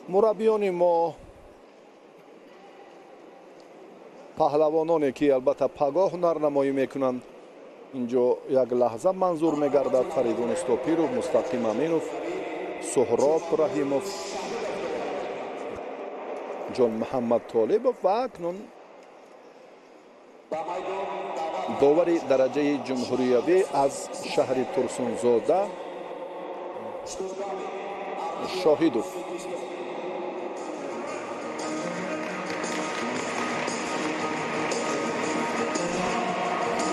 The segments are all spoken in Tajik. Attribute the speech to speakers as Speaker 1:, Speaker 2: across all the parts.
Speaker 1: مربیان ما پهلوانانی که البته پگاه هنرنمایی میکنند اینجا یک لحظه منظور میگردد. فریدون استوپیروف، مستقیم امینوف، سهراب رحیموف، جان محمد طالبوف و اکنون داوری درجه جمهوریوی از شهر ترسونزاده شاهیدوف.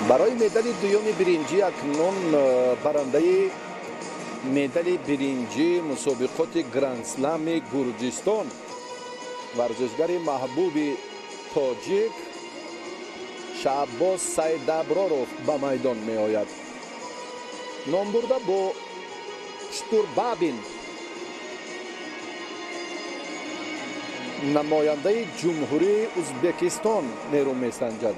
Speaker 1: برای مدال دوم برنجی اکنون برنده مدال برنجی مسابقات گرند اسلم گرجستان ورزشگر محبوب تاجیک شعباز سیدابروف به میدان می آید. نام برده با شتوربابین نماینده جمهوری ازبکستان نیرو می سنجد.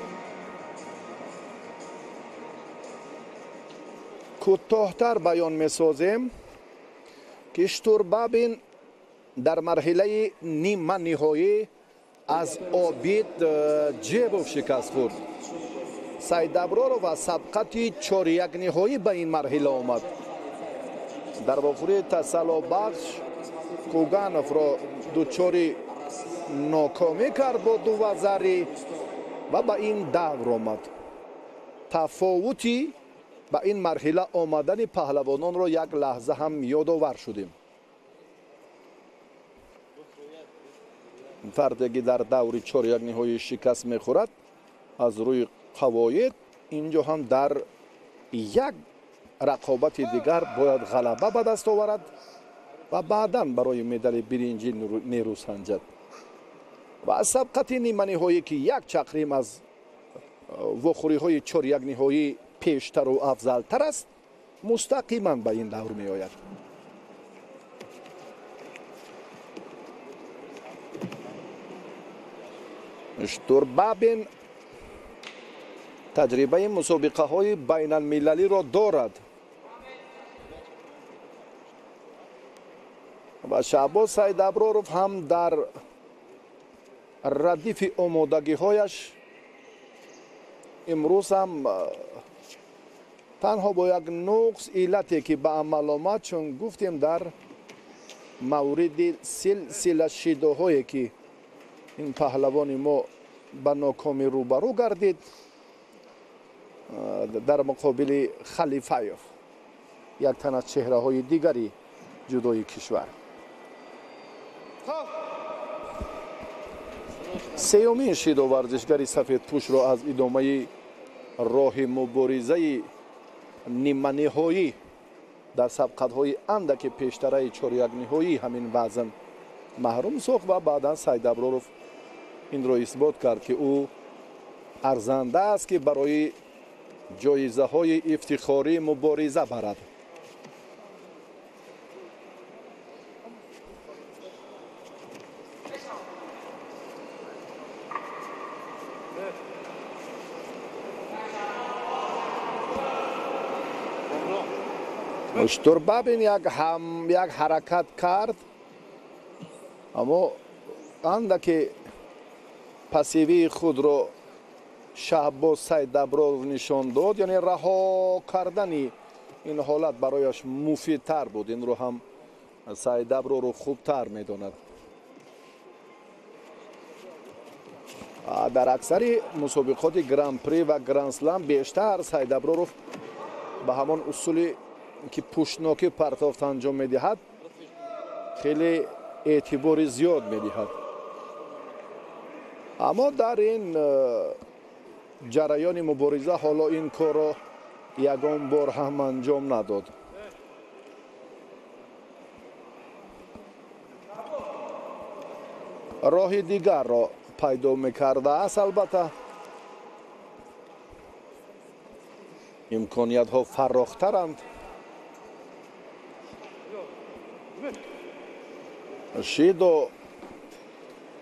Speaker 1: کوتاه‌تر بیان می سازیم که شتوربابین در مرحله نیمه نهایی از آبید جیبوف شکست خورد. سیدابروف و سبقت 4-1 نهایی به این مرحله آمد. در واقع تسلا بخش کوگانوف را دچار ناکامی کرد با 2-0 و به این دور آمد. تفاوتی به این مرحله آمدن پهلوانان را یک لحظه هم یادآور شدیم. فردی که در دور 4-1 نهایی شکست میخورد از روی قواعد اینجا هم در یک رقابت دیگر باید غلبه به دست آورد و بعدا برای مدال برنجی نیرو سنجد. و سبقت نیمه نهایی که یک چقریم از وخوری های 4-1 نهایی پیشتر و افضلتر است مستقیما به این دور می آید. شتوربابین تجربه مسابقه های بین المللی را دارد و شعباز سیدابروف هم در ردیف آمادگی هایش امروز هم تنها با یک نقص علتی که به عمل آمد، چون گفتیم در مورد سلسله شیده هایی که این پهلوان ما به ناکامی روبرو گردید در مقابل خلیفایف، یک تن از چهره های دیگری جدای کشور. سیومین شیده ورزشگری سفید پوش را از ادامه راه مبارزه نیمه نهایی در سبقت های اندک پیشتره 4-1 نهایی همین وزن محروم ساخت و بعدا سیدابروف این را اثبات کرد که او ارزنده است که برای جایزه های افتخاری مبارزه برد. شتوربابین یک حرکت کرد اما اندک پسیوی خود را شعباز سیدابروف نشان داد، یعنی رها کردن این حالت برایش مفیدتر بود. این رو هم سیدابروف خوبتر میداند. در اکثر مسابقات گرند پری و گرند اسلم بیشتر سیدابروف به همان اصولی که پشتناکی پرتافت انجام میدهد خیلی اعتبار زیاد میدهد. اما در این جریان مبارزه حالا این کار را یگان بار هم انجام نداد. راه دیگر را پیدا میکرده است. البته امکانیت ها فراخترند. شیدو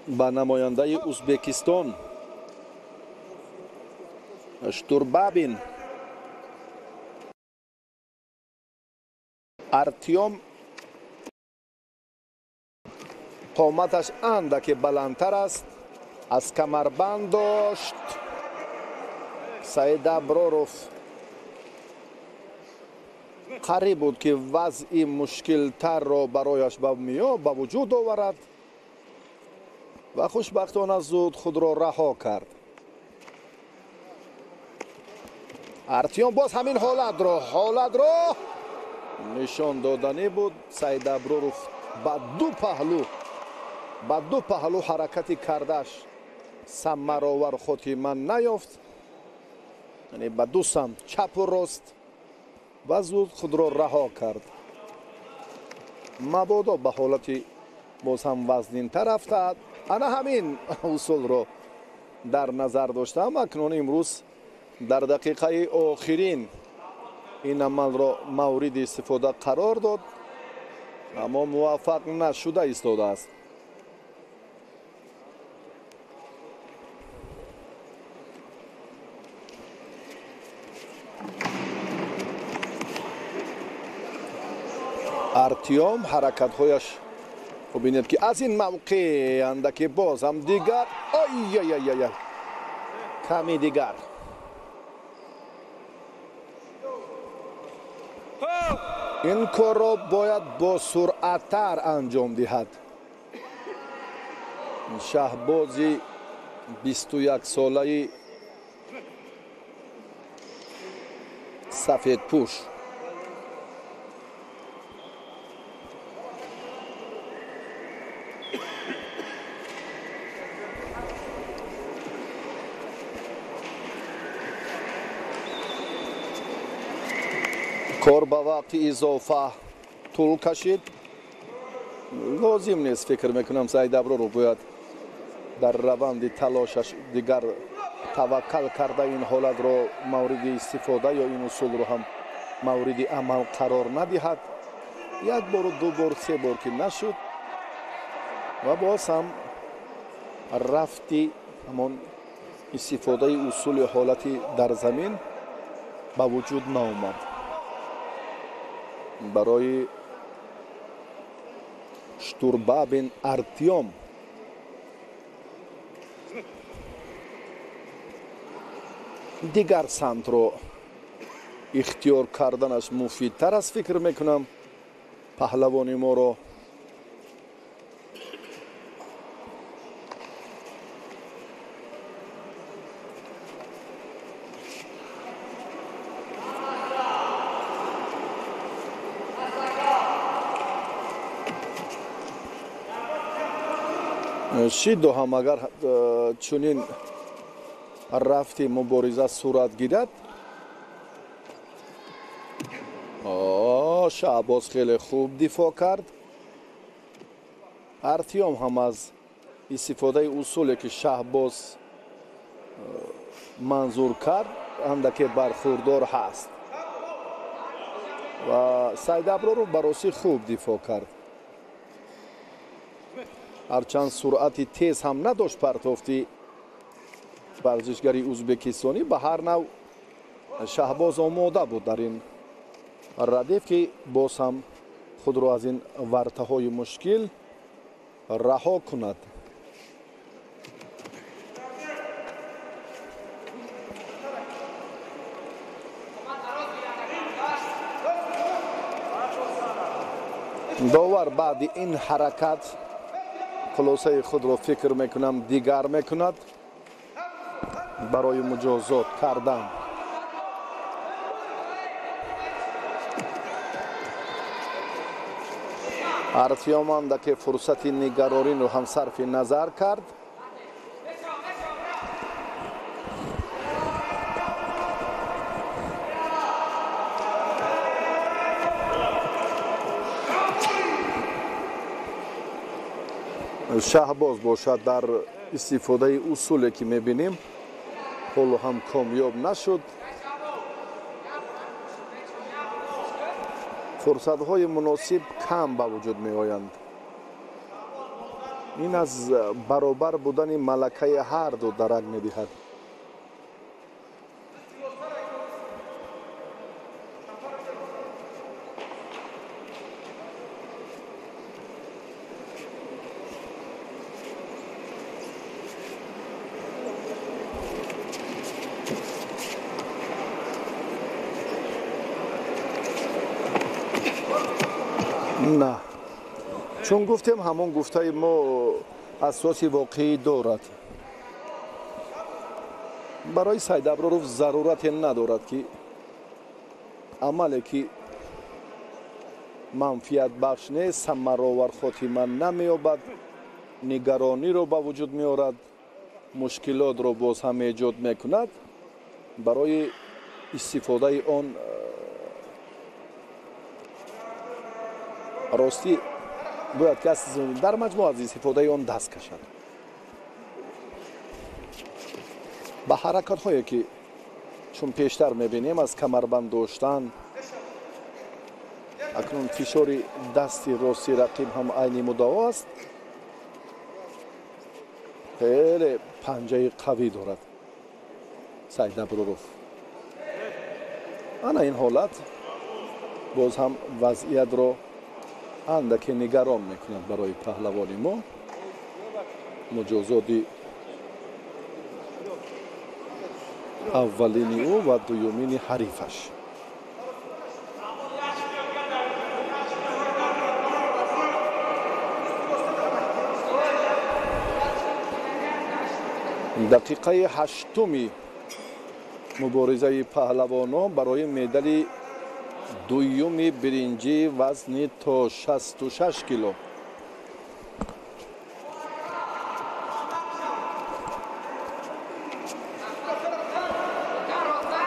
Speaker 1: به نماینده ازبکستان شتوربابین ارتیوم قامتش اندکی بلندتر است. از کمربند داشت. سعید ابراروف قریب بود که وضع مشکل تر را برایش به وجود آورد و خوشبختانه زود خود را رها کرد. ارتیوم باز همین حالت را نشان دادنی بود. سعید ابراروف با دو پهلو حرکتی کردش ثمرآور خاتمه نیافت، یعنی به دو سمت چپ و راست، و زود خود را رها کرد. مبادا به حالتی باز هم وزنین تر افتاد. انا همین اصول را در نظر داشتم. اکنون امروز در دقیقه آخرین این عمل را مورد استفاده قرار داد، اما موفق نشده ایستاده است. ارتیوم حرکت‌هایش ببینید که از این موقع اندکی باز هم دیگر کمی دیگر این کار را باید با سرعت‌تر انجام دهد. شهبازی 21 ساله سفید پوش کار به وقت اضافه طول کشید. لازم نیست فکر میکنم سعید ابراروف باید در روند تلاشش دیگر توکل کرده این حالت را مورد استفاده یا این اصول را هم مورد عمل قرار ندهد. یک بار دو بار سه بار که نشد و باز هم رفتی همون استفاده اصول حالتی در زمین به وجود نآمد. برای شتوربابین ارتیوم دیگر سمت رو اختیار کردنش مفیدتر است فکر میکنم. پهلوانی ما رو شیدو هم اگر چنین رفتی مبارزه صورت گیرد، شهباز خیلی خوب دفاع کرد. ارتیوم هم از استفاده اصولی که شهباز منظور کرد اندکی برخوردار هست و سعید ابراروف بررسی خوب دفاع کرد. هرچند سرعتی تیز هم نداشت پرتافتی ورزشگری ازبکستانی، به هر نوع شهباز آماده بود در این ردیف که باز هم خود را از این ورطه های مشکل رها کند. داور بعد این حرکت خلاصه خود را فکر میکنم دیگر میکند برای مجازات کردن. ارتیوم اندکی فرصت نگرانی رو هم صرف نظر کرد. شهباز باشد در استفاده اصولی که میبینیم حالا هم کامیاب نشد. فرصت های مناسب کم به وجود می آیند. این از برابر بودن ملکه هر دو درک می دهد. نه، چون گفتیم همون گفته ما اساس واقعی دارد. برای سید ابرارов ضرورت ندارد که عملی که منفیت بخش نیست، ثمرآور خاتمه نمییابد، نگرانی رو به وجود میارد، مشکلات رو باز هم ایجاد میکند. برای استفاده آن راستی باید کسی در مجموع از استفاده آن دست کشد. به حرکت هایی که چون پیشتر میبینیم از کمربند داشتن، اکنون فشار دستی راستی رقیب هم عین مدعا است. خیلی پنجه قوی دارد سید ابرارов. انا این حالت باز هم وضعیت رو اندکی نگران میکند برای پهلوان ما. مجازات اولینی او و دویمین حریفش. دقیقه هشتمی مبارزه پهلوانان برای مدال دویوم برنجی وزن تا 66 کیلو.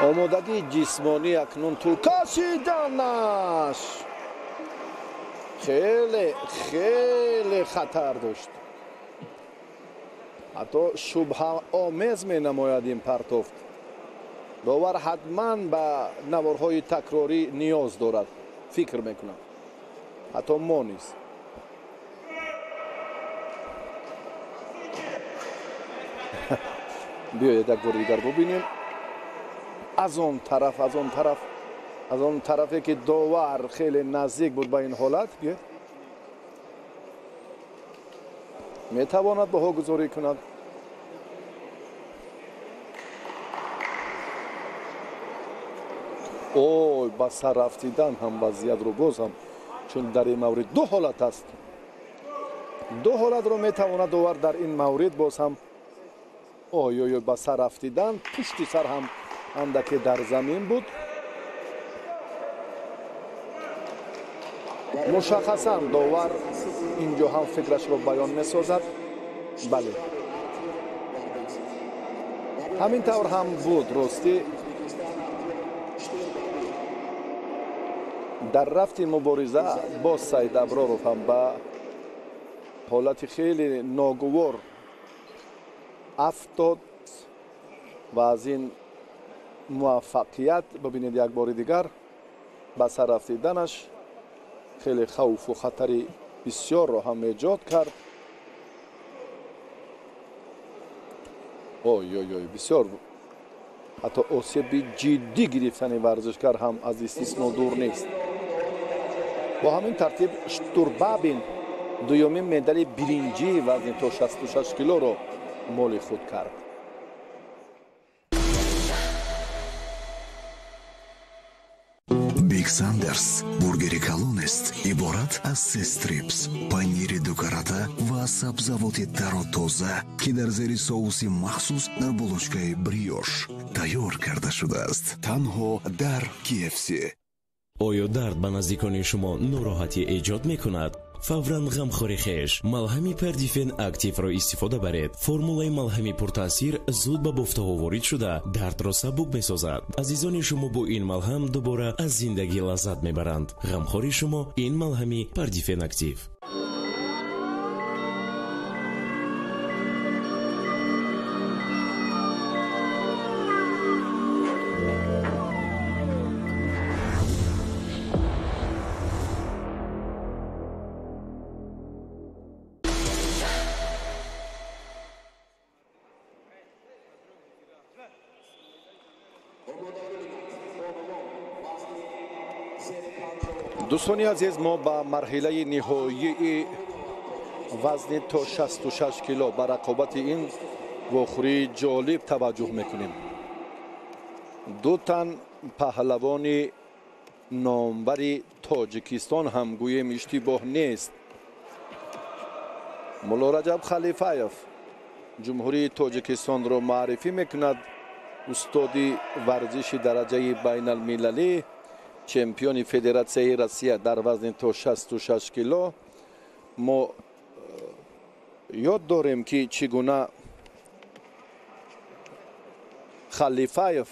Speaker 1: آمادگی جسمانی اکنون طول کشیدنش خیلی خطر داشت. حتی شبه آمیز می نماید این پرتافت. داور حتما به نوارهای تکراری نیاز دارد، فکر میکنم. حتی ما نیست. بیایید یک بار دیگر ببینیم. از اون طرفی که داور خیلی نزدیک بود به این حالت، میتواند بها گذاری کند. اوه، با سر رفتیدن هم وضعیت رو باز هم، چون در این مورد دو حالت است. دو حالت رو میتواند داور در این مورد باز هم. اوه با سر رفتیدن، پشت سر هم اندکی در زمین بود. مشخصا داور اینجا هم فکرش رو بیان میسازد. بله، همین طور هم بود. راستی در رفت مبارزه با سید ابرارov هم به حالت خیلی ناگوار افتاد و از این موفقیت ببینید یک بار دیگر به سر رفتیدنش خیلی خوف و خطری بسیار را هم ایجاد کرد. بسیار حتی آسیب جدی گرفتن ورزشکار هم از استثنا دور نیست. با همین ترتیب شتوربابین دویمین مدال برنجی وزن تا 66 کیلو را مال خود کرد.
Speaker 2: Big Sanders бургери колонист иборат аз 3 стрипс, панири дукарата ва сабзавоти тару тоза, ки дар зери соуси махсус дар булочкаи бриош тайёр карда шудааст. Танҳо дар KFC.
Speaker 3: оё дард ба наздикони шумо нороҳатӣ эҷод мекунад? фавран ғамхори хеш малҳами пардифен активро истифода баред. формулаи малҳами пуртаъсир зуд ба бофтаҳо ворид шуда дардро сабук месозад. азизони шумо бо ин малҳам дубора аз зиндагӣ лаззат мебаранд. ғамхори шумо ин малҳами пардифен актив.
Speaker 1: دوستانی عزیز، ما به مرحله نهایی وزن تا 66 کیلو به رقابت این واخوری جالب توجه میکنیم. دو تن پهلوان номбари тоҷикистон ҳам гӯем иштибоҳ нест. муллораҷаб халифаев ҷумҳурии тоҷикистонро маърифӣ мекунад. устоди варзиши дараҷаи байналмилалӣ, чемпиони федератсияи Россия дар вазни то 66 кило. мо ёд дорем ки чӣ гуна халифаев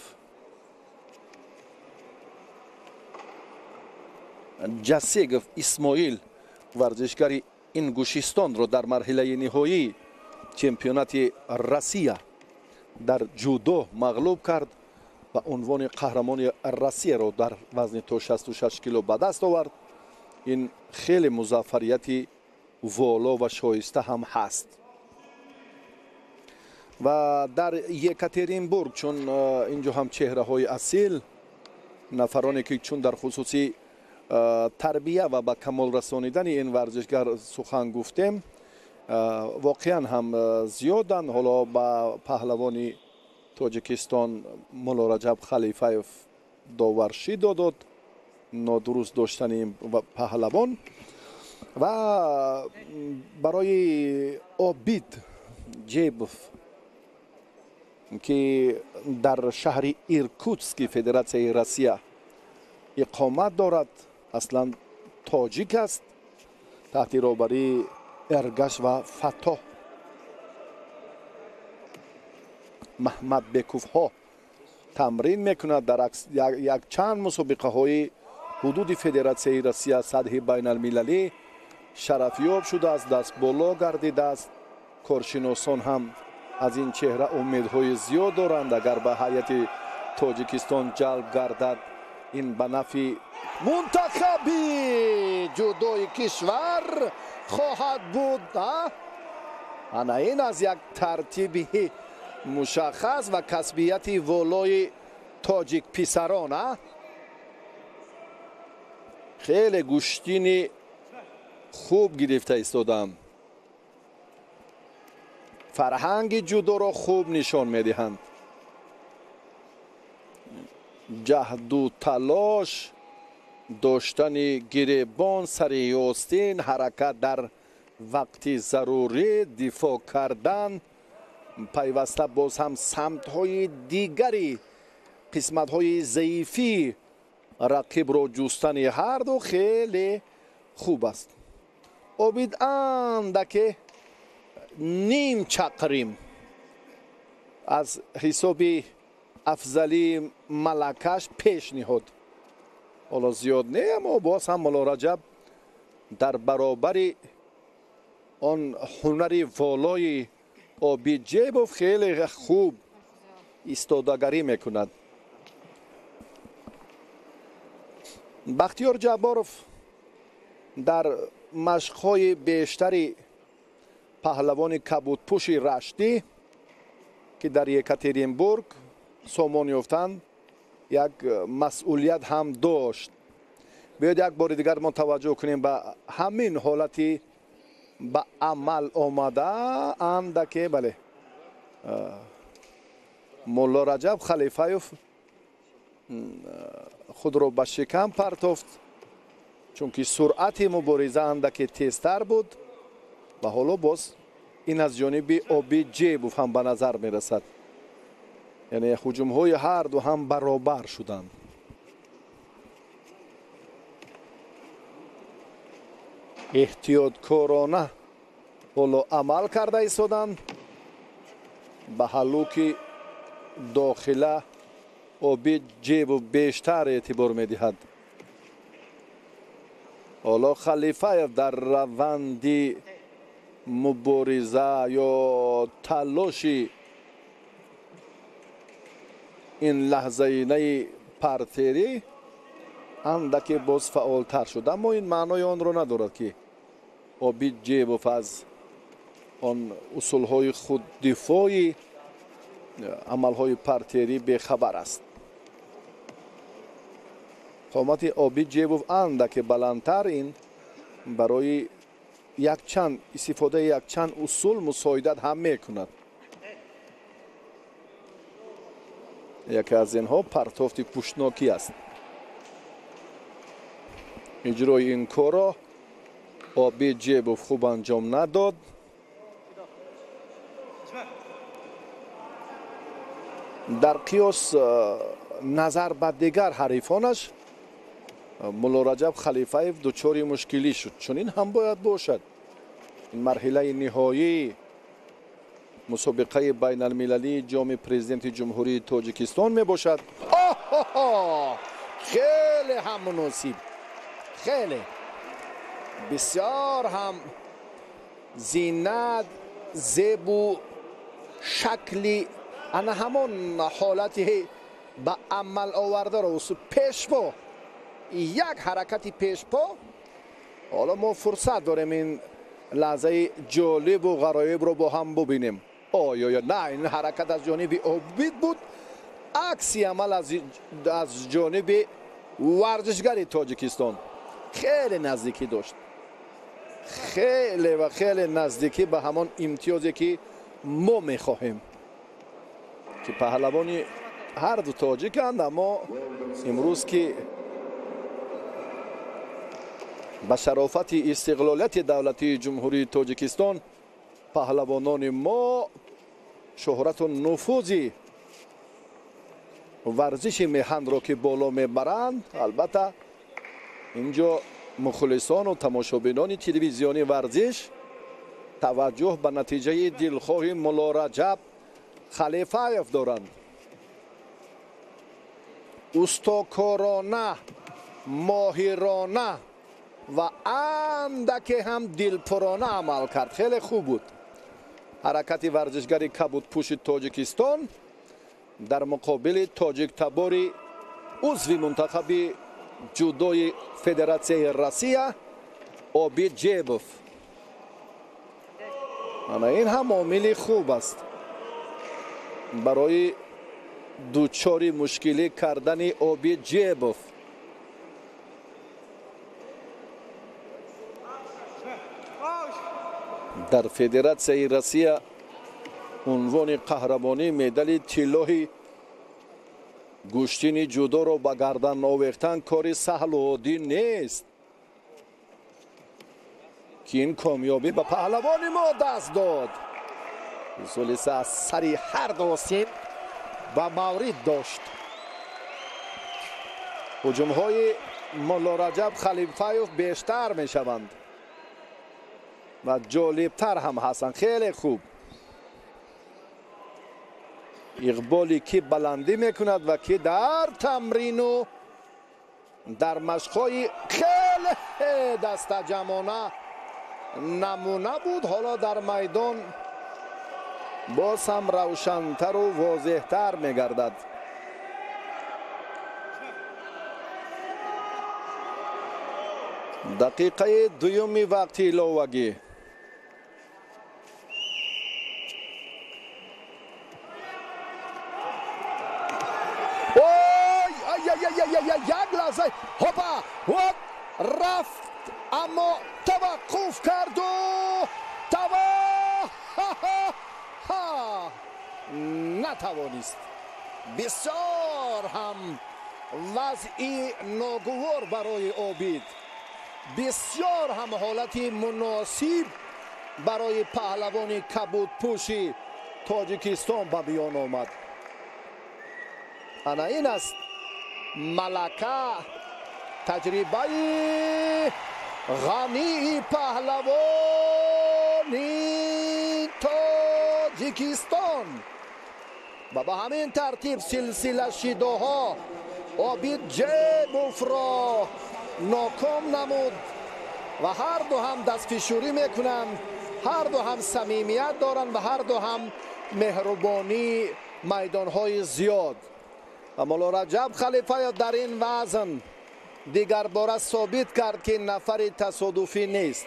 Speaker 1: ҷасегов исмоил варзишгари ингушистонро дар марҳилаи ниҳоии чемпионати Россия дар ҷудо мағлуб кард ва унвони қаҳрамони Россияро дар вазни то 66 кило ба даст овард. ин хеле музаффарияти воло ва шоиста ҳам ҳаст. ва дар Екатеринбург чун инҷо ҳам чеҳраҳои асил, нафароне ки чун дар хусуси тарбия ва ба камол расонидани ин варзишгар сухан гуфтем, воқеан ҳам зиёданд. ҳоло ба паҳлавони тоҷикистон муллораҷаб халифаев доваршӣ додод нодуруст доштани ин паҳлавон. ва барои Обид Ҷебов ки дар шаҳри Иркутски Федератсияи Россия иқомат дорад, аслан тоҷик аст, таҳти роҳбарии Эргаш ва Фатоҳ Маҳмадбековҳо тамрин мекунад. дар якчанд мусобиқаҳои ҳудуди Федератсияи Россия сатҳи байналмилалӣ шарафёб шудааст, даст боло гардидааст. коршиносон ҳам аз ин чеҳра умедҳои зиёд доранд. агар ба ҳайати Тоҷикистон ҷалб гардад, ин ба нафъи мунтахаби ҷудои кишвар хоҳад буд. ана ин аз як тартиби мушаххас ва касбияти волои тоҷик писарон. хеле гӯштини хуб гирифта истодам. фарҳанги ҷудоро хуб нишон медиҳанд. ҷаҳду талош, доштани гиребон, сари остин, ҳаракат дар вақти зарурӣ, дифоъ кардан, пайваста боз ҳам самтҳои дигари қисматҳои заифи рақибро ҷустани ҳарду хеле хуб аст. Обид андаке ним чақрим аз ҳисоби афзалии малакаш пеш ниҳод. ҳоло зиёд не, аммо боз ҳам муллораҷаб дар баробари он ҳунари волои Обид Ҷебов хеле хуб истодагарӣ мекунад. бахтиёр ҷабборов дар машқҳои бештари паҳлавони кабудпӯши раштӣ ки дар Екатеринбург сомон ёфтанд, як масъулият ҳам дошт. биёед як бори дигар мо таваҷҷӯҳ кунем ба ҳамин ҳолати ба амал омада андаке бале муллораҷаб халифаев худро ба шикам партофт, чунки суръати мубориза андаке тезтар буд ва ҳоло боз ин аз ҷониби Обид Ҷебов ҳам ба назар мерасад. яъне ҳуҷумҳои ҳарду ҳам баробар шуданд. эҳтиёткорона ҳоло амал карда истоданд. ба ҳаллуки дохила Обид Ҷебов бештар эътибор медиҳад. ҳоло халифаев дар раванди мубориза ё талоши ин лаҳзаинаи партерӣ андаке боз фаъолтар шуд, аммо ин маънои онро надорад ки Обид Ҷебов аз он усулҳои худдифои амалҳои партерӣ бехабар аст. қомати Обид Ҷебов андаке баландтар, ин барои якчанд истифодаи якчанд усул мусоидат ҳам мекунад. яке аз инҳо партофти пуштнокӣ аст. اجرای این کار را عابد جیبوف خوب انجام نداد. در قیاس نظر به دیگر حریفانش مولا رجب خلیفه‌یف دچار مشکلی شد، چون این هم باید باشد. این مرحله نهایی مسابقه بین المللی جام پرزیدنت جمهوری تاجیکستان می باشد. خیلی هم مناسب، خیلی بسیار هم زینت زیبو شکلی انا همون حالتی به عمل آورده رو پیش پا یک حرکتی پیش پا. حالا ما فرصت داریم این لحظه جالب و غرایب رو با هم ببینیم. یا نه، این حرکت از جانب عابد بود، عکسی عمل از جانب ورزشگر تاجیکستان. خیلی نزدیکی داشت، خیلی و خیلی نزدیکی به همان امتیازی که ما میخواهیم که پهلوانی هر دو تاجیکند. اما امروز که به شرافت استقلالیت دولتی جمهوری تاجیکستان پهلوانان ما شهرت و نفوذی ورزش میهن را که بالا میبرند، البته اینجا مخلصان و تماشابینان تلویزیونی ورزش توجه به نتیجه دلخواه مولا رجب خلیفه‌یف دارند. استاکارانه، ماهرانه و اندک هم دلپرانه عمل کرد. خیلی خوب بود حرکت ورزشگر کبودپوش تاجیکستان در مقابل تاجیک تباری عضو منتخب جودوی فدراسیون روسیه عابد جیبوف. این هم عامل خوب است برای دوچاری مشکلی کردن عابد جیبوف. در فدراسیون روسیه عنوان قهرمانی مدال طلای گوشتین جودو را به گردن آویختن کاری سهل و عادی نیست که این کامیابی به پهلوان ما دست داد. سولیسه از سری هر دو سیم و مورد داشت. هجوم های مولا رجب خلیفه‌یف بیشتر می شوند و جالبتر هم هستند. خیلی خوب اقبالی که بلندی میکند و که در تمرین و در مشق‌های خیلی دست جمعانه نمونه بود، حالا در میدان باز هم روشن‌تر و واضح‌تر می‌گردد. دقیقه دوم وقت ایلاوگی. یک لحظه هوپا رفت اما توقف کرد و نتوانست. بسیار هم وضعی ناگوار برای عابد، بسیار هم حالت مناسب برای پهلوان کبودپوشی تاجیکستان به بیان آمد. انا این است ملکه تجربه غنی پهلوانی تاجیکستان و به همین ترتیب سلسله شیداها عابد جیبوف را ناکام نمود و هر دو هم دستفشاری میکنند، هر دو هم صمیمیت دارند و هر دو هم مهربانی میدانهای زیاد. و مولا رجب خلیفه در این وزن دیگر باره ثابت کرد که نفر تصادفی نیست.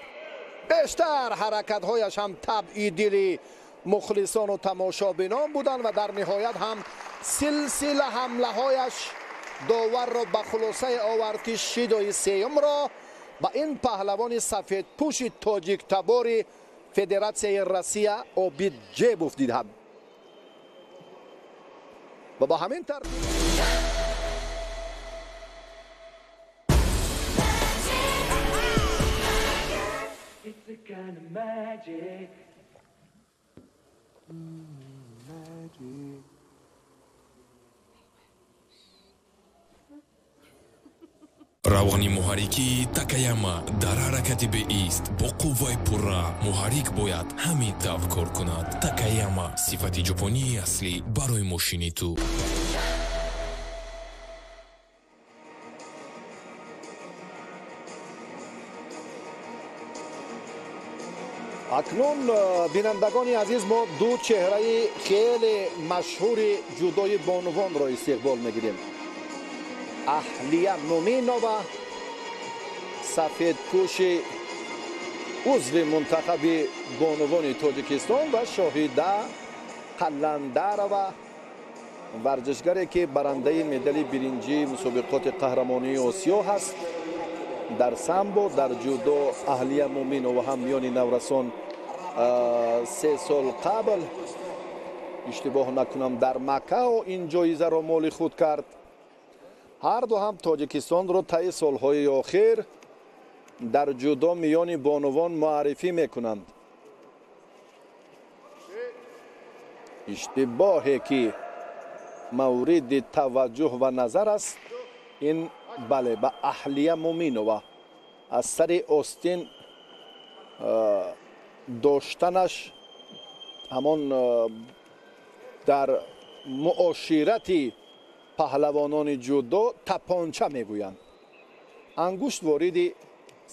Speaker 1: بیشتر حرکت‌هایش هم طبعی دل مخلصان و تماشابینان بودند و در نهایت هم سلسله حمله‌هایش داور را به خلاصه آورد که شیدای سیوم را با این پهلوان سفید پوش تاجیک تبار فدراسیون روسیه عابد جیبوف دیدند و با همین ترتیب
Speaker 4: kind of magic.
Speaker 5: равони муҳаррикии такаяма дар ҳаракати беист бо қувваи пурра муҳаррик бояд ҳамин тавр кор кунад. Такаяма сифати ҷопонии аслӣ барои мошини ту.
Speaker 1: акнун бинандагони азиз, мо ду чеҳраи хеле машҳури ҷудои бонувонро истиқбол мегирем. аҳлия муминова, сафедпӯши узви мунтахаби бонувони Тоҷикистон, ва Шоҳида Қалландарова, варзишгаре ки барандаи медали биринҷии мусобиқоти қаҳрамонии Осиё ҳаст. дар самбо, дар ҷудо аҳлия муминова ҳам миёни наврасон 3 сол қабл, иштибоҳ накунам, дар Макао ин ҷоизаро моли худ кард. ҳар ду ҳам Тоҷикистонро таи солҳои охир дар ҷудо миёни бонувон муаррифӣ мекунанд. иштибоҳе ки мавриди таваҷҷӯҳ ва назар аст, ин бале ба аҳлия муминова аз сари остин доштанаш ҳамон дар муоширати паҳлавонони ҷудо тапонча мегӯянд. ангушт вориди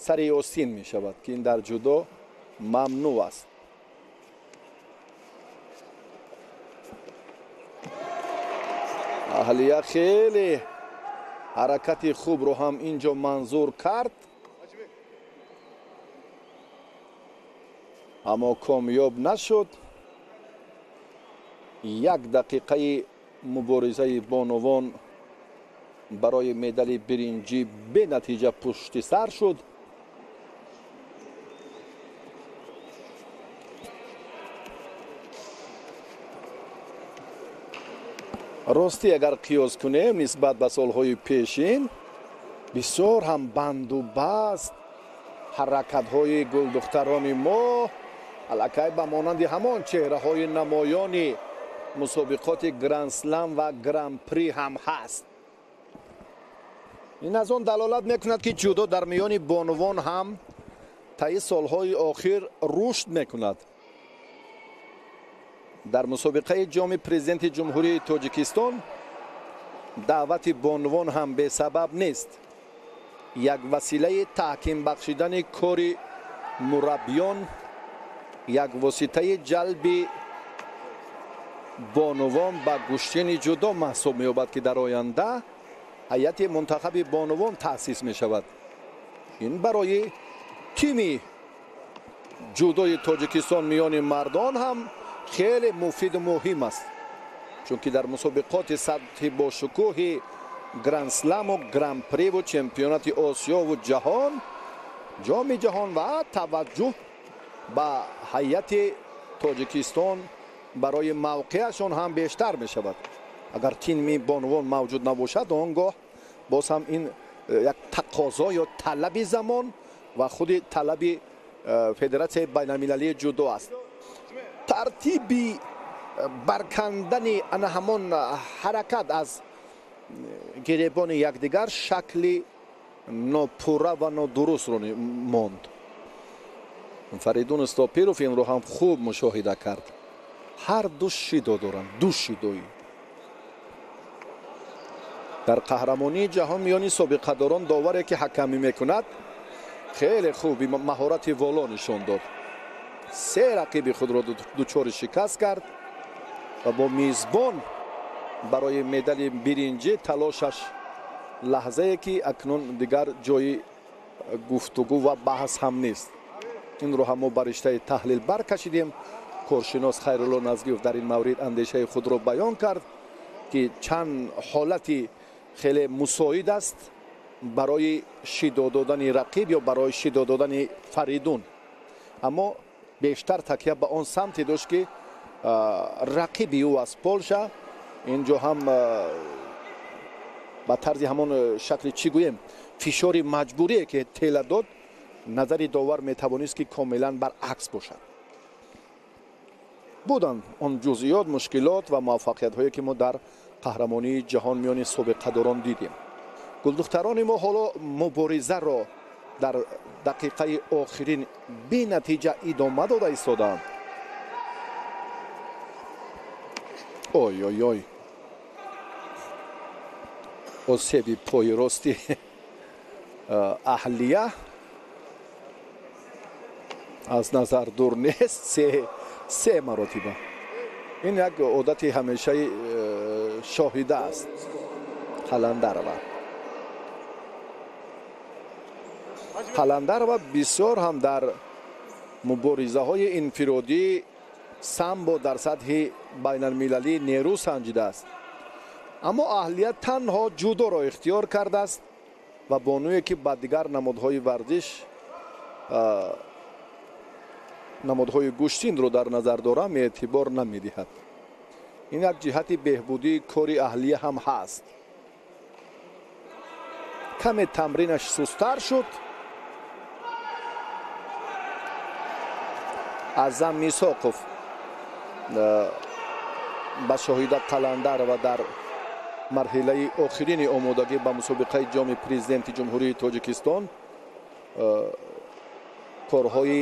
Speaker 1: сари остин мешавад ки ин дар ҷудо мамнӯъ аст. аҳлия хеле ҳаракати хубро ҳам инҷо манзур кард, аммо комёб нашуд. 1 дақиқаи муборизаи бонувон барои медали биринҷӣ бенатиҷа пушти сар шуд. ростӣ агар қиёс кунем нисбат ба солҳои пешин, бисёр ҳам банду баст ҳаракатҳои гулдухтарони мо аллакай ба монанди ҳамон чеҳраҳои намоёни мусобиқоти гранд-слам ва гран-при ҳам ҳаст. ин аз он далолат мекунад ки ҷудо дар миёни бонувон ҳам таи солҳои охир рушд мекунад. дар мусобиқаи ҷоми президенти ҷумҳурии Тоҷикистон даъвати бонувон ҳам бесабаб нест. як василаи таҳким бахшидани кори мураббиён, як воситаи ҷалби бонувон ба гӯштини ҷудо маҳсуб меёбад ки дар оянда ҳайати мунтахаби бонувон таъсис мешавад. ин барои тими ҷудои Тоҷикистон миёни мардон ҳам хеле муфиду муҳим аст, чунки дар мусобиқоти сатҳи бошукӯҳи гранд-сламу гран-приву чемпионати Осиёву ҷаҳон, ҷоми ҷаҳон ва таваҷҷӯҳ ба ҳайати Тоҷикистон барои мавқеашон ҳам бештар мешавад. агар тими бонувон мавҷуд набошад, он гоҳ боз ҳам ин як тақозо ё талаби замон ва худи талаби федератсияи байналмилалии ҷудо аст. тартиби баркандани ана ҳамон ҳаракат аз гиребони якдигар шакли нопурра ва нодурустро монд. Фаридун Стопиров инро ҳам хуб мушоҳида кард. ҳар ду шидо доранд, ду шидоӣ. дар қаҳрамонии ҷаҳон миёни собиқадорон доваре ки ҳакамӣ мекунад хеле хуб маҳорати воло нишон дод. 3 рақиби худро дучори шикаст кард ва бо мизбон барои медали биринҷӣ талошаш лаҳзае ки акнун дигар ҷои гуфтугӯ ва баҳс ҳам нест. инро ҳам мо ба риштаи таҳлил баркашидем. коршинос Хайрулло Назгиев дар ин маврид андешаи худро баён кард ки чанд ҳолати хеле мусоид аст барои шидо додани рақиб ё барои шидо додани Фаридун. аммо бештар такя ба он самте дошт ки рақиби ӯ аз Полша инҷо ҳам ба тарзи ҳамон шакли чӣ гӯем фишори маҷбурие ки тела дод назари довар метавонист ки комилан баръакс бошад. буданд он ҷузъиёт, мушкилот ва муваффақиятҳое ки мо дар қаҳрамонии ҷаҳон миёни собиқадорон дидем. гулдухтарони мо ҳоло муборизаро дар дақиқаи охирин бенатиҷа идома дода истодаанд. ой ой ой, осеби пои рости аҳлия аз назар дур нест. се маротиба. ин як одати ҳамешаи шоҳида аст. қаландарова бисёр ҳам дар муборизаҳои инфиродӣ самбо дар сатҳи байналмилалӣ нерӯ санҷидааст. аммо аҳлия танҳо ҷудоро ихтиёр кардааст ва бонуе ки ба дигар намудҳои варзиш намудҳои гӯштинро дар назар дорам эътибор намедиҳад. ин як ҷиҳати беҳбудии кори аҳлия ҳам ҳаст. каме тамринаш сустар шуд. азам мисоқов ба шоҳида қаландарова дар марҳилаи охирини омодагӣ ба мусобиқаи ҷоми президенти ҷумҳурии тоҷикистон корҳои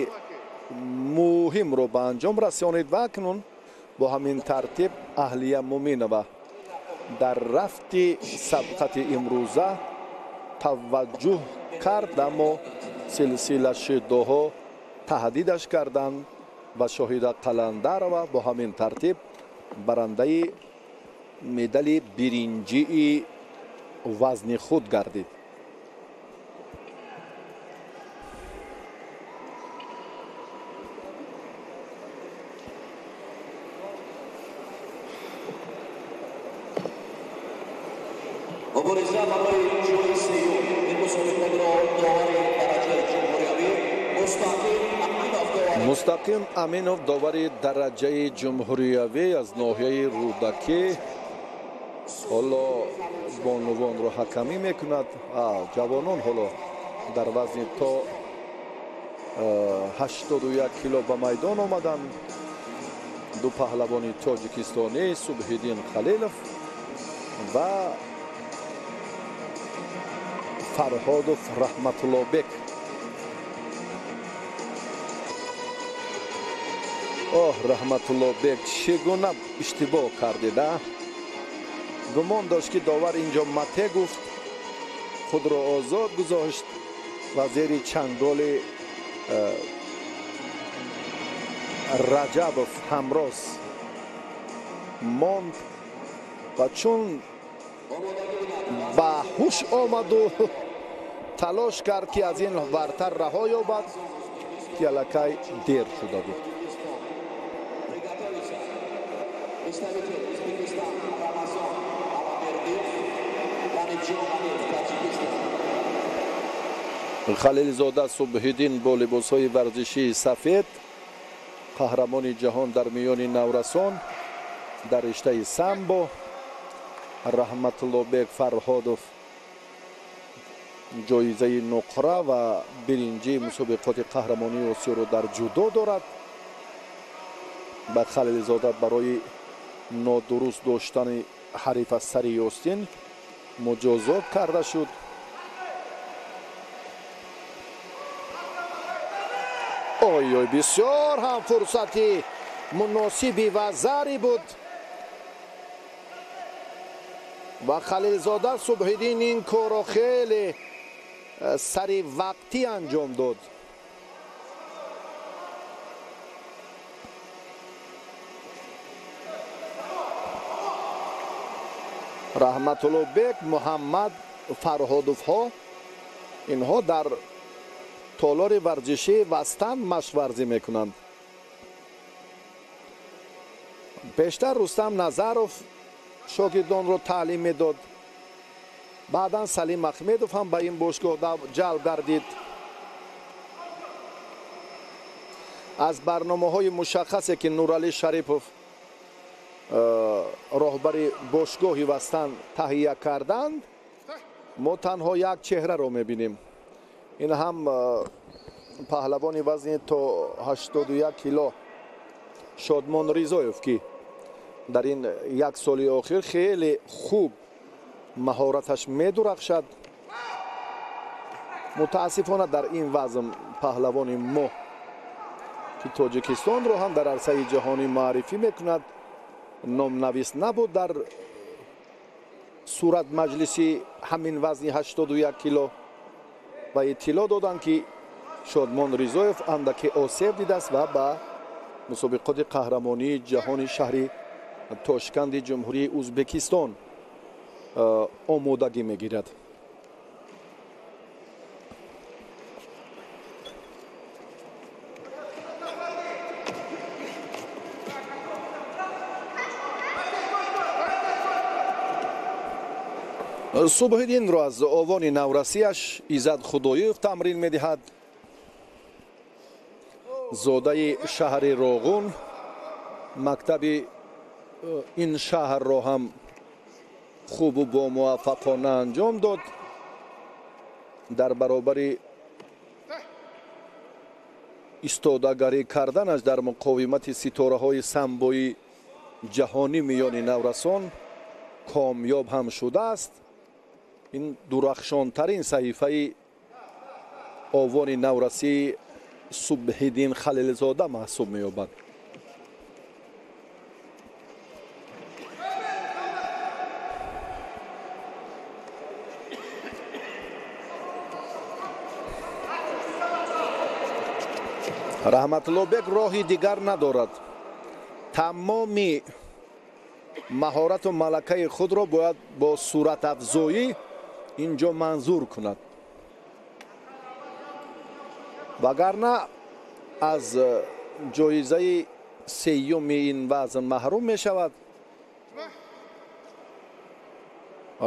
Speaker 1: муҳимро ба анҷом расонид ва акнун бо ҳамин тартиб аҳлия муминова дар рафти сабқати имрӯза таваҷҷӯҳ кард, аммо силсилашидоҳо таҳдидаш карданд ва шоҳида қаландарова бо ҳамин тартиб барандаи медали биринҷии вазни худ гардид. мустақим аминов довари дараҷаи ҷумҳуриявӣ аз ноҳияи рӯдакӣ ҳоло бонувонро ҳакамӣ мекунад. ҷавонон ҳоло дар вазни то 81 кило ба майдон омаданд. ду паҳлавони тоҷикистонӣ Субҳиддин Халилов ва Фарҳодов Раҳматуллобек. Раҳматуллобек чӣ гуна иштибоҳ кардида? гумон дошт ки довар инҷо мате гуфт, худро озод гузошт ва зери чанголи Раҷабов ҳамроз монд ва чун ба ҳуш омаду талош кард ки аз ин вартар раҳо ёбад, ки аллакай дер шуда буд. халилзода Субҳиддин бо либосҳои варзишии сафед, қаҳрамони ҷаҳон дар миёни наврасон дар риштаи самбо. Раҳматуллобек Фарҳодов ҷоизаи нуқра ва биринҷии мусобиқоти қаҳрамонии осиёро дар ҷудо дорад. ба халилзода барои нодуруст доштани ҳарифа сари ёстин муҷозот карда шуд. ой бисёр ҳам фурсати муносиби ва зари буд ва халилзода Субҳиддин ин корро хеле сари вақтӣ анҷом дод. Раҳматуллобек, Муҳаммад, Фарҳодовҳо инҳо дар толори варзишӣ вастан машқварзӣ мекунанд. пештар Рустам Назаров шогирдонро таълим медод. баъдан Салим Ахмедов ҳам ба ин бошгоҳ ҷалб гардид. аз барномаҳои мушаххасе ки Нуралӣ Шарипов роҳбари бошгоҳи вастан таҳия карданд, мо танҳо як чеҳраро мебинем. ин ҳам паҳлавони вазни то 81 кило Шодмон Ризоев ки дар ин як соли охир хеле хуб маҳораташ медурахшад. мутаассифона дар ин вазн паҳлавони мо ки тоҷикистонро ҳам дар арсаи ҷаҳонӣ маърифӣ мекунад номнавис набуд дар сурат маҷлиси ҳамин вазни 81 кило ва иттилоъ доданд ки Шодмон Ризоев андаке осеб дидааст ва ба мусобиқоти қаҳрамонии ҷаҳони шаҳри Тошканди ҷумҳурии Узбекистон омодагӣ мегирад. субҳиддинро аз овони наврасияш Иззат Худоев тамрин медиҳад. зодаи шаҳри Роғун мактаби ин шаҳрро ҳам хубу бо муваффақона анҷом дод. дар баробари истодагарӣ карданаш дар муқовимати ситораҳои самбои ҷаҳонӣ миёни наврасон комёб ҳам шудааст. ин дурахшонтарин саҳифаи овони наврасии Субҳиддин Халилзода маҳсуб меёбад. Раҳматуллобек роҳи дигар надорад. тамоми маҳорату малакаи худро бояд бо суратафзоӣ инҷо манзур кунад. вагарна аз ҷоизаи сеюми ин вазн маҳрум мешавад.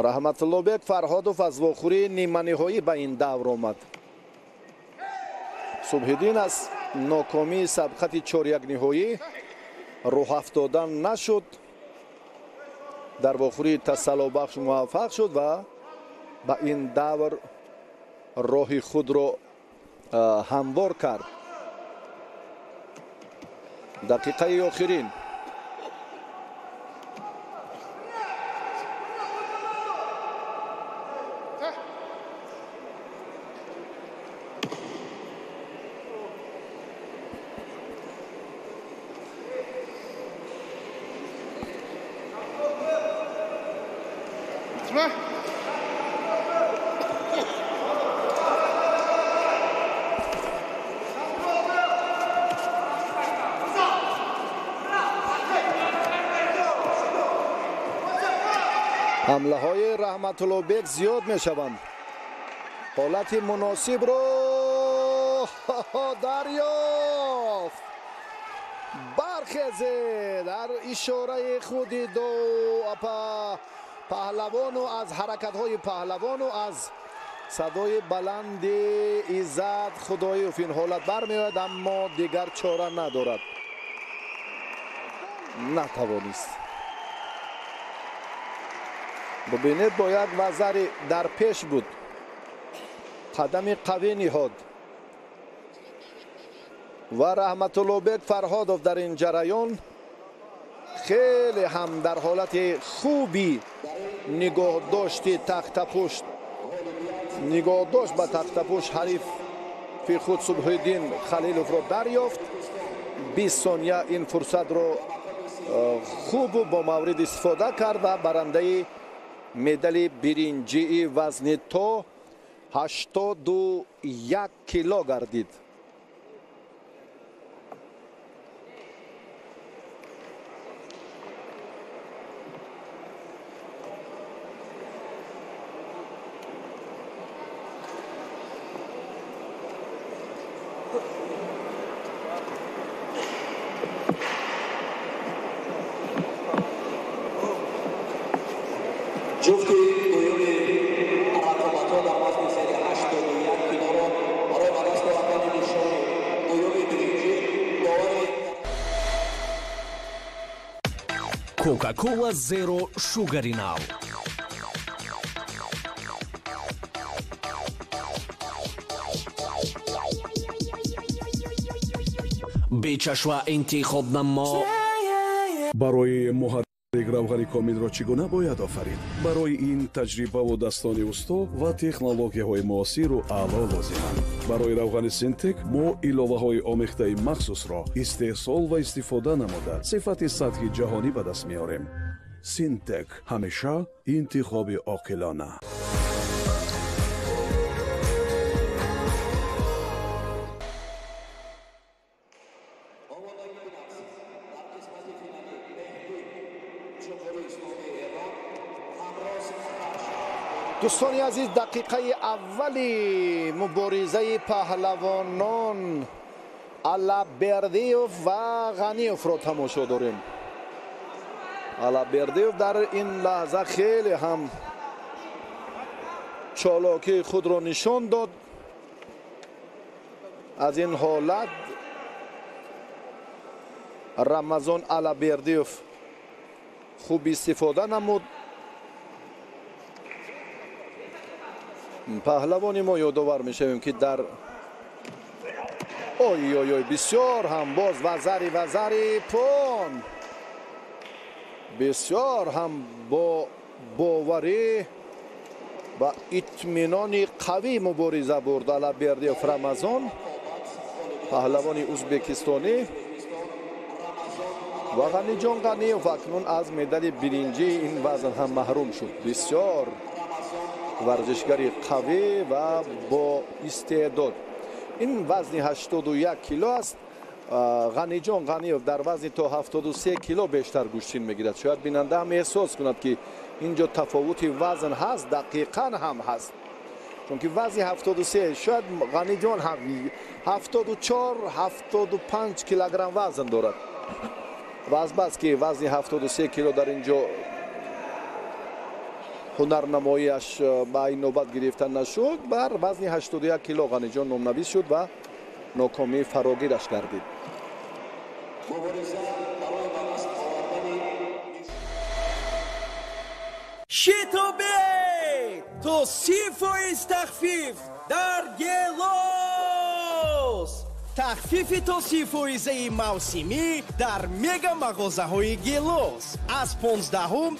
Speaker 1: раҳматуллобек Фарҳодов аз вохӯрии ниманиҳоӣ ба ин давр омад. Субҳиддин аз нокомии сабқати чорякниҳоӣ рӯҳафтодан нашуд. дар вохӯрии тасаллубахш муваффақ шуд ва ба ин давр роҳи худро ҳамвор кард. дақиқаи охирин ҳамлаҳои Раҳматуллобек зиёд мешаванд. ҳолати муносибро дарёфт. бархезе дар ишораи худи ду паҳлавону аз ҳаракатҳои паҳлавону аз садои баланди Иззат Худоев ин ҳолат бармеояд, аммо дигар чора надорад. натавонист. бубинед бо як вазари дар пеш буд. қадами қавӣ ниҳод ва Раҳматуллобек Фарҳодов дар ин ҷараён хеле ҳам дар ҳолати хуби нигоҳдошти тахтапушт нигоҳдошт ба тахтапушт ҳарифи худ Субҳиддин Халиловро дарёфт. 20 сония ин фурсатро хубу бо маврид истифода кард ва барандаи медали биринҷии вазни то 81 кило гардид.
Speaker 6: ҷуфти дуюми рақобатҳо дар вазни сери 81 килоро барои ба даст овардани нишони дуюми биринҷӣ довари
Speaker 7: Coca-Cola Zero Sugar Now. бечашва интихоб намо.
Speaker 8: барои муҳаррик равғани комилро чӣ гуна бояд офарид? барои ин таҷрибавудастони усту ва технологияҳои муосиру аъло лозиманд. барои равғани синтек мо иловаҳои омехтаи махсусро истеҳсол ва истифода намуда сифати сатҳи ҷаҳонӣ ба даст меорем. синтек ҳамеша интихоби оқилона.
Speaker 1: دوستانی عزیز دقیقه اولی مبارزه پهلوانان علابردیوف و غنیوف را تماشا داریم. علابردیوف در این لحظه خیلی هم چالاکی خود را نشان داد. از این حالت رمضان علابردیوف خوب استفاده نمود. پهلوانی ما یادآور میشویم که در بسیار هم باز وزری پون بسیار هم با باوری و اطمینان قوی مبارزه برد علابردیوف رمضان پهلوانی ازبکستانی و غنیجان غنیوف اکنون از مدال برنجی این وزن هم محروم شد. بسیار ورزشگری قوی و با استعداد. این وزن 81 کیلو است. غنیجان غنیوف در وزن تا 73 کیلو بیشتر گوشتین میگیرد. شاید بیننده هم احساس کند که اینجا تفاوت وزن هست، دقیقاً هم هست. چون که وزن 73 شاید غنیجان هم 74 75 کیلوگرم وزن دارد. و از بس که وزن 73 کیلو در اینجا هنرنماییش به این نوبت گرفته نشد، بر وزن 81 کیلو غنیجان نامنویس شد و ناکامی فراگیرش گردید.
Speaker 7: شتابه تو 30% تخفیف در گلوس. تخفیف تا 30% موسمی در مگا مغازه‌های گلوس از 15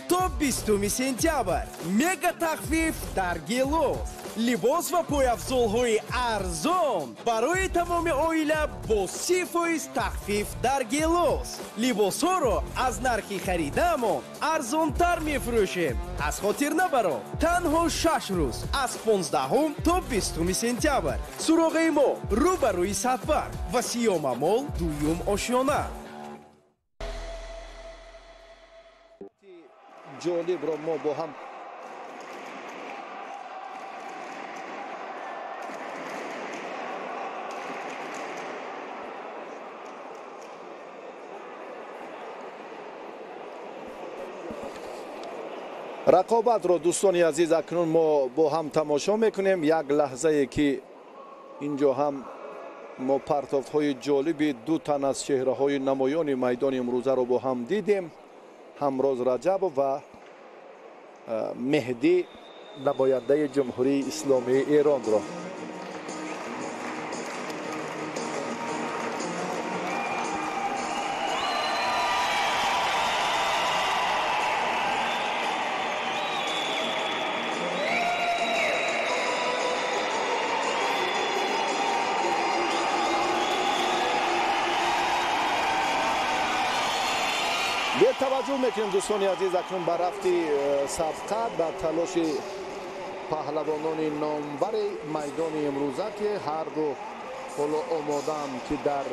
Speaker 7: تا 20 سپتامبر. مگا تخفیف در گلوس. لباس و پایافزال‌های ارزان برای تمام عائله با 30% تخفیف در گلوس. لباس‌ها را از نرخ خریدمان ارزان‌تر می‌فروشیم. از خاطر نبرو. تنها 6 روز از 15 تا 20 سپتامبر. سراغ ما روبروی صدبر و سیام مال دویم آشیانه.
Speaker 1: جالب را ما با هم رقابت را دوستانی عزیز اکنون ما با هم تماشا میکنیم. یک لحظه ای که اینجا هم ما پرتافت های جالبی دو تن از چهره های نمایان میدان امروزه را با هم دیدیم. همراز رجب و مهدی نماینده جمهوری اسلامی ایران را. به توجه میکنیم دوستانی عزیز اکنون بر رفت سبقت بر تلاش پهلوانان نامور میدان امروزه که هر دو حالا آماده‌اند که در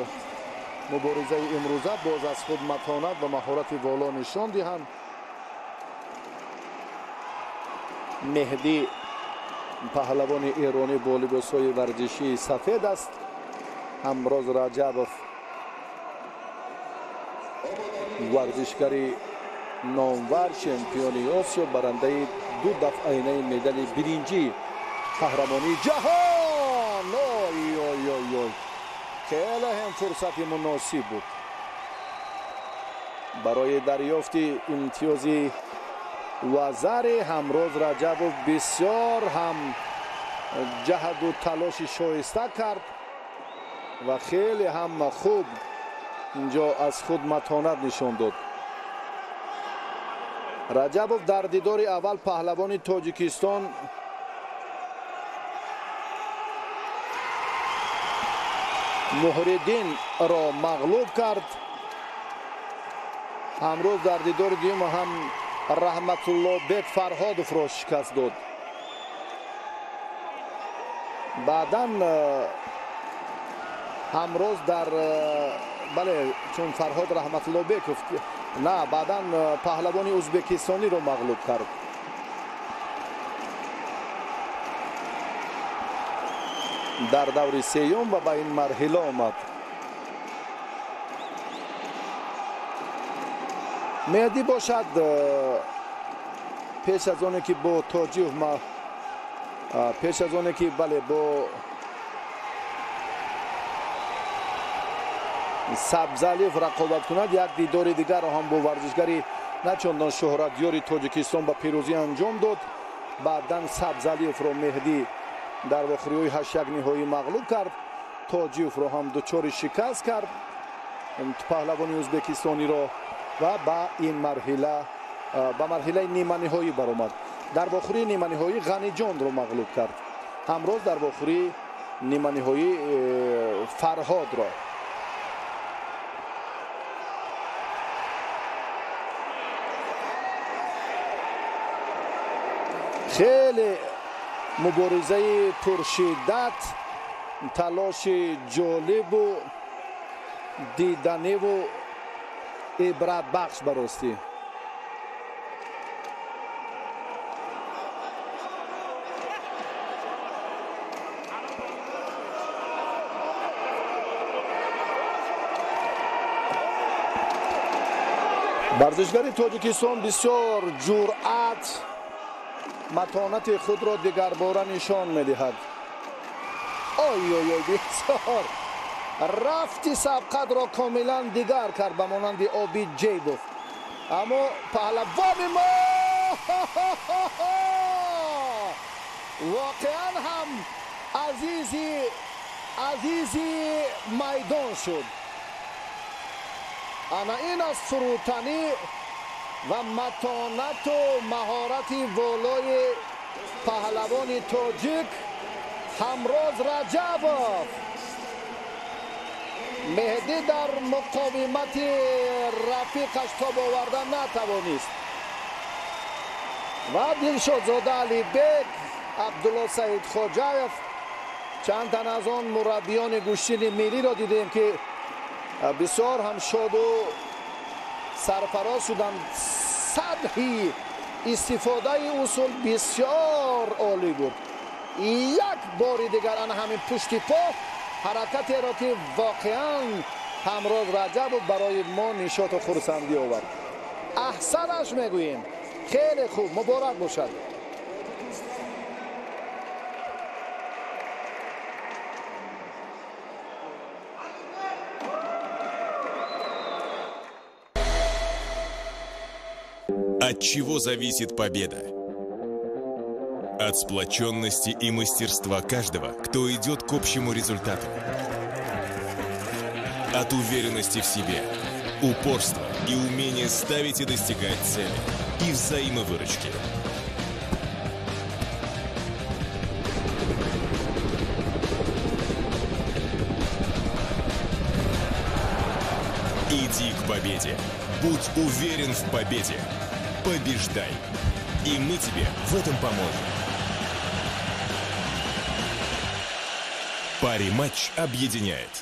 Speaker 1: مبارزه امروزه باز از خود متانت و مهارت والا نشان دهند. مهدی پهلوان ایرانی با لباس‌های ورزشی سفید است. همراز رجبوف ورزشکاری نامور چمپیون آسیا برنده دو دفعه مدال برنجی قهرمانی جهان. خیلی هم فرصت مناسب بود برای دریافت امتیاز وزر. همراز رجبوف بسیار هم جهد و تلاش شایسته کرد و خیلی هم خوب اینجا از خود متانت نشان داد. رجبوف در دیدار اول پهلوان تاجیکستان مهردین را مغلوب کرد. امروز در دیدار دوم هم رحمت الله بیگ فرهادوف را شکست داد. بعداً امروز در بله چون فرهاد رحمت الله بیگ نه بعداً پهلوان ازبکستانی را مغلوب کرد. در دور سیوم و به این مرحله آمد. مهدی باشد پیش از آنه که با تاجیف پیش از آنه که بله با سبزعلیف رقابت کند یک دیدار دیگر را هم با ورزشگری نه چندان شهرت یاری تاجیکستان به پیروزی انجام داد. بعداً سبزعلیف را مهدی در واخری‌های 8 نهایی مغلوب کرد. تاجیف را هم دچار شکست کرد پهلوان ازبکستانی را و با این مرحله نیمه نهایی برآمد. در واخری نیمه نهایی غنی جان را مغلوب کرد. امروز در واخری نیمه نهایی فرهاد را. خیلی مبارزه پرشدت، تلاش جالب و دیدنی و عبرت بخش براستی. ورزشگر تاجیکستان بسیار جرأت متانت خود را دیگر باره نشان می‌دهد. آی آی آی بسیار رفتی سبقت را کاملا دیگر کرد به مانند آبی جیبوف. اما پهلوان ما واقعا هم عزیزی میدان شد. انا این از فروتنی و متانت و مهارت والای پهلوان تاجیک همراز رجبوف. مهدی در مقاومت رفیقش تاب آوردن نتوانست و دلشادزاده علی بیگ، عبدالله سعید خواجایف، چند تن از آن مربیان گوشتین ملی را دیدیم که بسیار هم شاد و سرفراز شدند. سطحی استفاده اصول بسیار عالی بود. یک بار دیگر آن همین پشت پا حرکتی را که واقعا همراز رجب برای ما نشاط و خرسندی آورد. احسنش میگوییم. خیلی خوب، مبارک باشد.
Speaker 5: От чего зависит победа? От сплоченности и мастерства каждого, кто идет к общему результату. От уверенности в себе, упорства и умения ставить и достигать цели, и взаимовыручки. Иди к победе. Будь уверен в победе. Побеждай. И мы тебе в этом поможем. Пари-матч объединяет.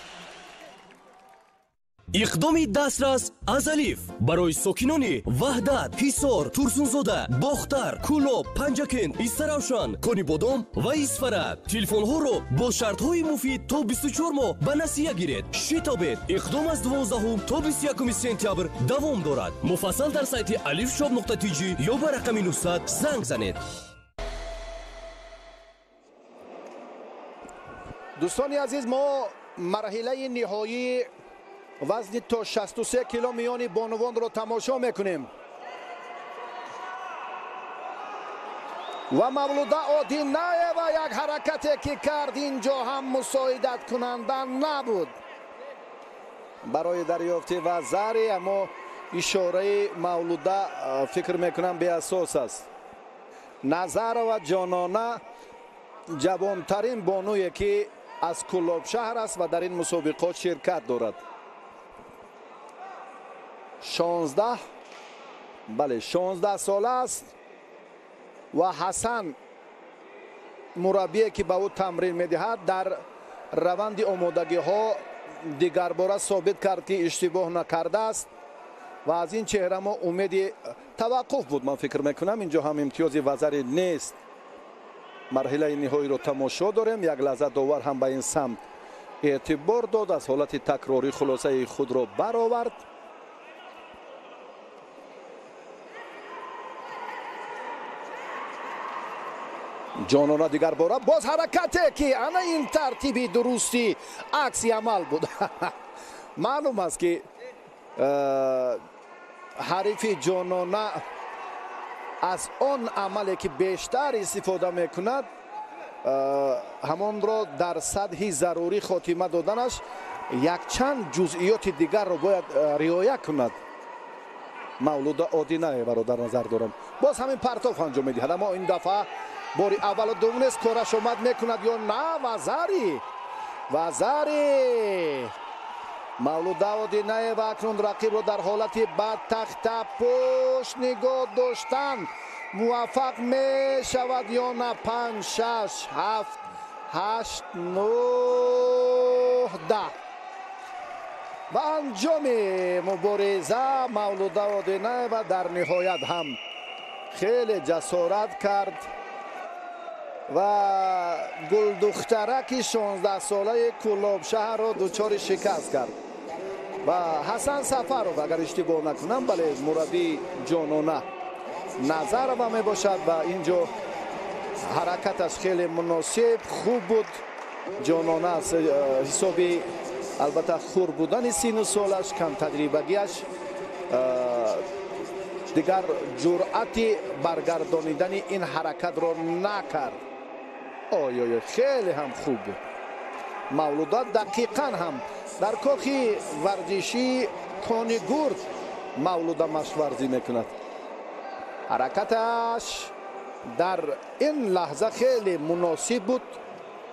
Speaker 7: иқдоми дастрас аз алиф барои сокинони ваҳдат, ҳисор, турсунзода, бохтар, кӯлоб, панҷакент, истаравшан, конибодом ва исфарат. телефонҳоро бо шартҳои муфид то 24 моҳ ба насия гиред. шитобед. иқдом аз 12 то 21 сентябр давом дорад. муфассал дар сайти alifshop.tg ё ба рақами 900 занг занед.
Speaker 1: دوستان عزیز، ما مرحله نهایی وزن تا 63 کیلو میان بانوان را تماشا میکنیم و مولوده آدینایه و یک حرکتی که کرد اینجا هم مساعدت کننده نبود. барои дарёфти вазари, аммо ишораи Мавлуда фикр мекунам беасос аст. Назарова ҷонона ҷавонтарин бонуе ки аз Куллобшаҳр аст ва дар ин мусобиқот ширкат дорад. 16 сола аст ва Ҳасан мураббие ки ба ӯ тамрин медиҳад дар раванди омодагиҳо дигарбора собит кард ки иштибоҳ накардааст ва аз ин чеҳра мо умеди таваққуф буд. Ман фикр мекунам инҷо ҳам имтиёзи вазари нест. марҳилаи ниҳоиро тамошо дорем. Як лаззатовар ҳам ба ин самт эътибор дод, аз ҳолати такрорӣ хулосаи худро баровард. ҷонона дигар бора боз ҳаракате ки ана ин тартиби дурусти акси амал буд. маълум аст ки ҳарифи ҷонона аз он амале ки бештар истифода мекунад ҳамонро дар сатҳи зарурӣ хотима доданаш якчанд ҷузъиёти дигарро бояд риоя кунад. Мавлуда оддӣ наеваро дар назар дорам. боз ҳамин партоф анҷом медиҳад, аммо ин дафъа бори аввалу дуввумест кораш омад мекунад ё на. вазари Мавлуда Одинаева акнун рақибро дар ҳолати ба тахта пушт нигоҳ доштан муваффақ мешавад ё на. 5 6 7 8 9 10 ба анҷоми мубориза Мавлуда Одинаева дар ниҳоят ҳам хеле ҷасорат кард ва гулдухтараки 16-солаи Куллобшаҳрро дучори шикаст кард. ва Ҳасан Сафаров, агар иштибоҳ накунам, бале мураббии ҷонона Назарова мебошад ва инҷо ҳаракаташ хеле муносиб хуб буд. ҷонона аз ҳисоби албатта хур будани сину солаш, камтаҷрибагиаш дигар ҷуръати баргардонидани ин ҳаракатро накард. ой хеле ҳам хуб буд. Мавлуда дақиқан ҳам дар кохи варзиши Кони Гурд Мавлуда машқварзӣ мекунад. ҳаракаташ дар ин лаҳза хеле муносиб буд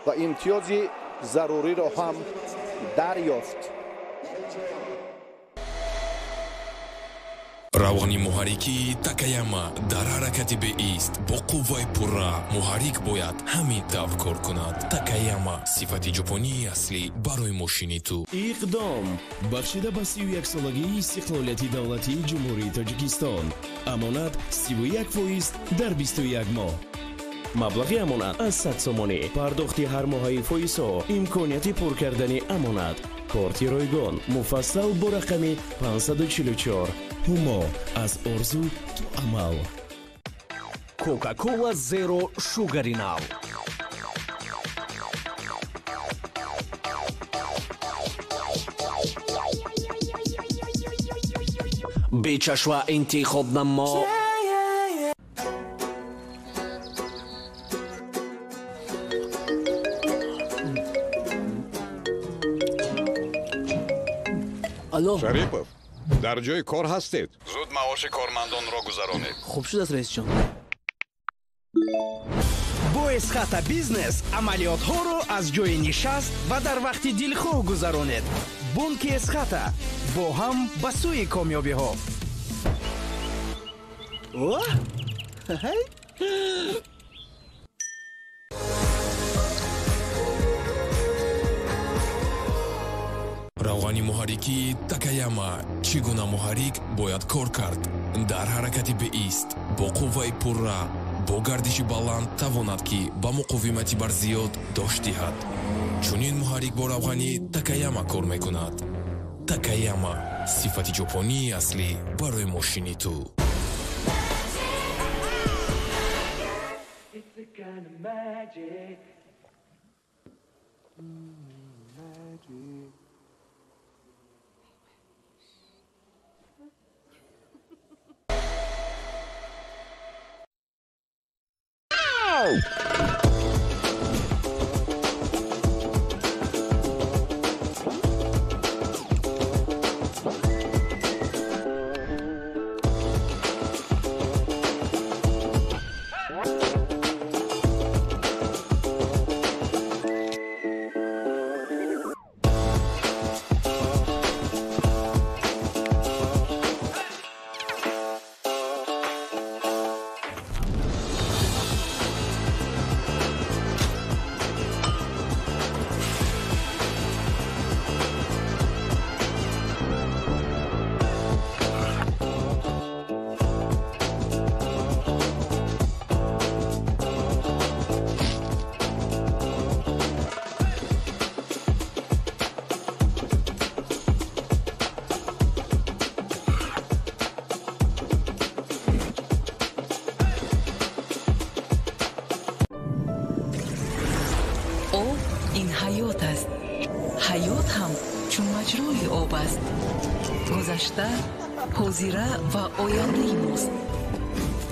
Speaker 1: ва имтиёзи заруриро ҳам дарёфт.
Speaker 5: равғани муҳаррики Такаяма дар ҳаракати беист бо қувваи пурра. муҳаррик бояд ҳамин тавр кор кунад. Такаяма сифати ҷопонии аслӣ барои мошини ту.
Speaker 3: иқдом бахшида ба 31-солагии истиқлолияти давлатии ҷумҳурии Тоҷикистон. амонат 31% дар 21 моҳ. маблағи амонат аз 100 сомонӣ. пардохти ҳармоҳаи фоизҳо. имконияти пур кардани амонат. корти ройгон муфассал бо рақами 544. ҳумо аз орзу то амал.
Speaker 7: Кока-кола Zero Sugar Now. бечашва интихоб намо.
Speaker 9: алло,
Speaker 10: Шарипов, дар ҷои кор ҳастед? зуд маоши кормандонро гузаронед.
Speaker 9: хуб шудааст раисҷон.
Speaker 7: бо Эсхата бизнес амалиётҳоро аз ҷои нишаст ва дар вақти дилхоҳ гузаронед. бонки Эсхата бо ҳам ба сӯи комёбиҳо.
Speaker 5: равғани муҳаррики Такаяма. чӣ гуна муҳаррик бояд кор кард? дар ҳаракати беист бо қувваи пурра. бо гардиши баланд тавонад ки ба муқовимати бар зиёд дош диҳад. чунин муҳаррик бо равғани Такаяма кор мекунад. Такаяма сифати ҷопонии аслӣ барои мошини ту.
Speaker 4: It's a kind of magic.
Speaker 11: مجرای آب است. گذشته، حاضره و آینده ماست.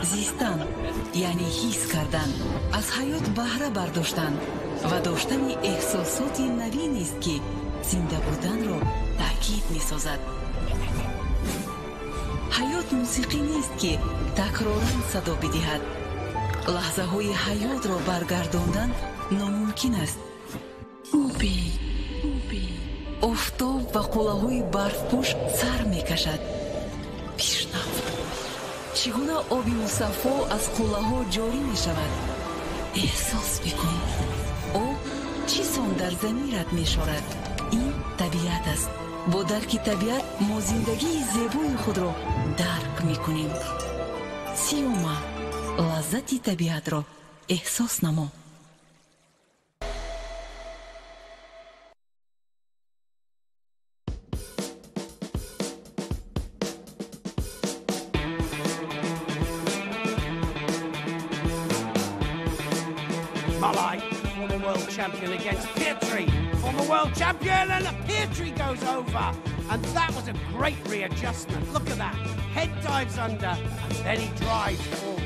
Speaker 11: زیستن یعنی حس کردن، از حیات بهره برداشتن و داشتن احساسات نوین است که زنده بودن را تأکید می سازد. حیات موسیقی نیست که تکرارن صدا بدهد. لحظه های حیات را برگرداندن ناممکن است. اوبی آفتاب و قله های برفپوش سر می کشد. بشنو چگونه آبی مصفا از قله ها جاری می شود. احساس بکن آب چیزان در ضمیرت می شورد. این طبیعت است. با درک طبیعت ما زندگی زیبای خود را درک می کنیم. سیوما لذت طبیعت را احساس نما.
Speaker 12: Malai, former world champion against Pietri, former world champion, and Pietri goes over. And that was a great readjustment. Look at that. Head dives under, and then he drives forward.